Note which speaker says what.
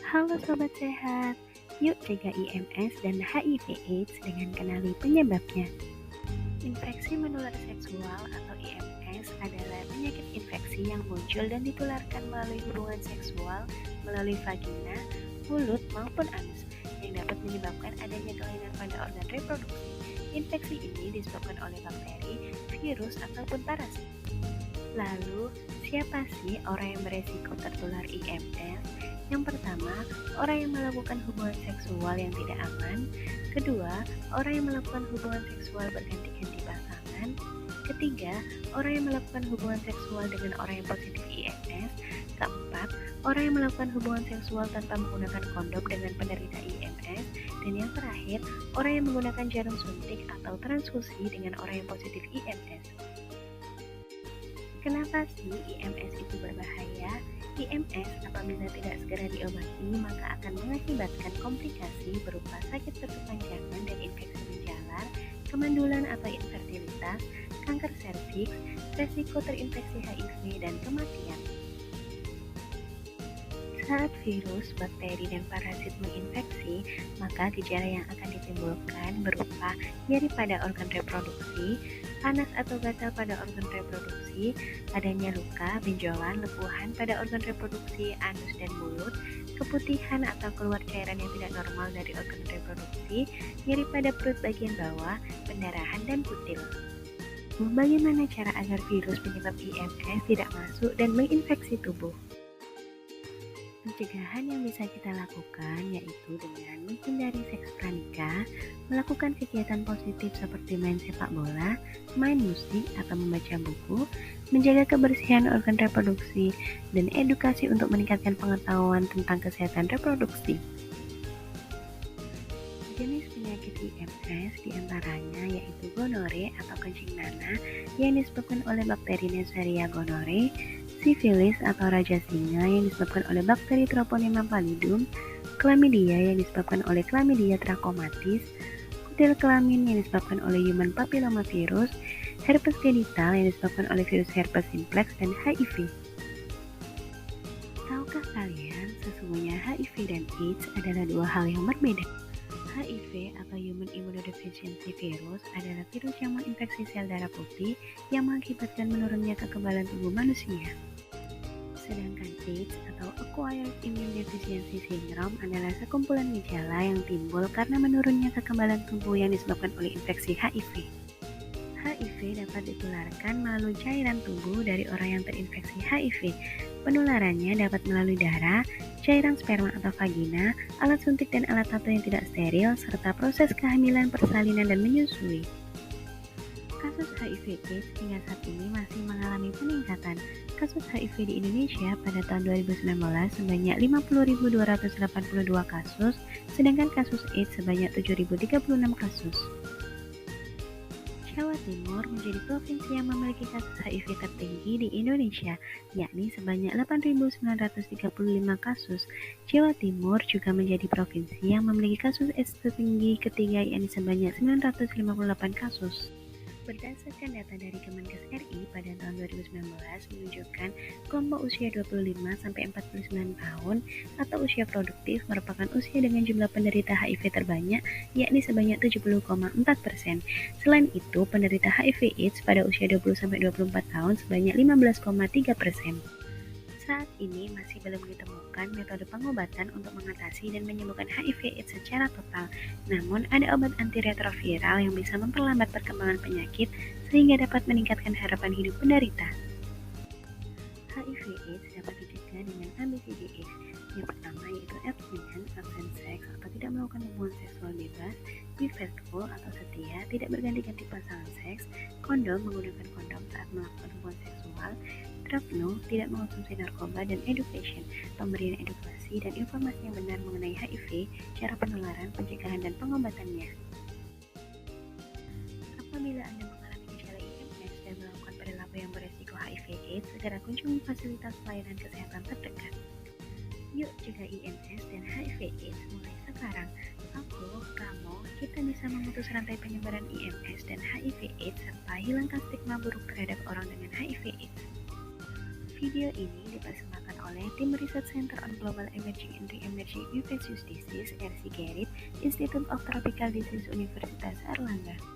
Speaker 1: Halo Sobat Sehat, yuk cegah IMS dan HIV/AIDS dengan kenali penyebabnya. Infeksi menular seksual atau IMS adalah penyakit infeksi yang muncul dan ditularkan melalui hubungan seksual, melalui vagina, mulut, maupun anus, yang dapat menyebabkan adanya kelainan pada organ reproduksi. Infeksi ini disebabkan oleh bakteri, virus, ataupun parasit. Lalu, siapa sih orang yang beresiko tertular IMS? Yang pertama, orang yang melakukan hubungan seksual yang tidak aman. Kedua, orang yang melakukan hubungan seksual berganti-ganti pasangan. Ketiga, orang yang melakukan hubungan seksual dengan orang yang positif IMS. Keempat, orang yang melakukan hubungan seksual tanpa menggunakan kondom dengan penderita IMS. Dan yang terakhir, orang yang menggunakan jarum suntik atau transfusi dengan orang yang positif IMS. Kenapa sih IMS itu berbahaya? IMS apabila tidak segera diobati maka akan mengakibatkan komplikasi berupa sakit berkepanjangan dan infeksi menjalar, kemandulan atau infertilitas, kanker serviks, resiko terinfeksi HIV, dan kematian. Saat virus, bakteri, dan parasit menginfeksi, maka gejala yang akan ditimbulkan berupa nyeri pada organ reproduksi, panas atau gatal pada organ reproduksi, adanya luka, benjolan, lepuhan pada organ reproduksi, anus dan mulut, keputihan atau keluar cairan yang tidak normal dari organ reproduksi, nyeri pada perut bagian bawah, pendarahan, dan kutil. Bagaimana cara agar virus penyebab IMS tidak masuk dan menginfeksi tubuh? Pencegahan yang bisa kita lakukan yaitu dengan menghindari seks pranikah, melakukan kegiatan positif seperti main sepak bola, main musik atau membaca buku, menjaga kebersihan organ reproduksi, dan edukasi untuk meningkatkan pengetahuan tentang kesehatan reproduksi. Jenis penyakit IMS diantaranya yaitu gonore atau kencing nanah yang disebabkan oleh bakteri Neisseria gonorrhoeae, sifilis atau raja singa yang disebabkan oleh bakteri Treponema pallidum, chlamydia yang disebabkan oleh Chlamydia trachomatis, kutil kelamin yang disebabkan oleh human papillomavirus, herpes genital yang disebabkan oleh virus herpes simplex, dan HIV. Tahukah kalian sesungguhnya HIV dan AIDS adalah dua hal yang berbeda? HIV atau Human Immunodeficiency Virus adalah virus yang menginfeksi sel darah putih yang mengakibatkan menurunnya kekebalan tubuh manusia. Sedangkan AIDS atau Acquired Immune Deficiency Syndrome adalah sekumpulan gejala yang timbul karena menurunnya kekebalan tubuh yang disebabkan oleh infeksi HIV. HIV dapat ditularkan melalui cairan tubuh dari orang yang terinfeksi HIV. Penularannya dapat melalui darah, cairan sperma atau vagina, alat suntik dan alat tato yang tidak steril, serta proses kehamilan, persalinan, dan menyusui. Kasus HIV/AIDS hingga saat ini masih mengalami peningkatan. Kasus HIV di Indonesia pada tahun 2019 sebanyak 50.282 kasus, sedangkan kasus AIDS sebanyak 7.036 kasus. Jawa Timur menjadi provinsi yang memiliki kasus HIV tertinggi di Indonesia, yakni sebanyak 8.935 kasus. Jawa Timur juga menjadi provinsi yang memiliki kasus AIDS tertinggi ketiga, yakni sebanyak 958 kasus. Berdasarkan data dari Kemenkes RI pada tahun 2019 menunjukkan kelompok usia 25-49 tahun atau usia produktif merupakan usia dengan jumlah penderita HIV terbanyak, yakni sebanyak 70,4%. Selain itu, penderita HIV/AIDS pada usia 20-24 tahun sebanyak 15,3%. Saat ini masih belum ditemukan metode pengobatan untuk mengatasi dan menyembuhkan HIV/AIDS secara total. Namun, ada obat antiretroviral yang bisa memperlambat perkembangan penyakit sehingga dapat meningkatkan harapan hidup penderita. HIV/AIDS dapat dicegah dengan ABCDE. Yang pertama yaitu abstinence, absent sex atau tidak melakukan hubungan seksual bebas, be faithful atau setia, tidak berganti-ganti pasangan seks, kondom, menggunakan kondom saat melakukan hubungan seksual, drug no, tidak mengonsumsi narkoba, dan education, pemberian edukasi dan informasi yang benar mengenai HIV, cara penularan, pencegahan, dan pengobatannya. Apabila Anda mengalami gejala IMS dan melakukan perilaku yang beresiko HIV/AIDS, segera kunjungi fasilitas pelayanan kesehatan terdekat. Yuk cegah IMS dan HIV/AIDS mulai sekarang. Aku, kamu, kita bisa memutus rantai penyebaran IMS dan HIV/AIDS serta hilangkan stigma buruk terhadap orang dengan HIV/AIDS. Video ini dipersembahkan oleh Tim Research Center on Global Emerging and Re-emerging Infectious Disease (RCGERID), Institute of Tropical Disease Universitas Airlangga.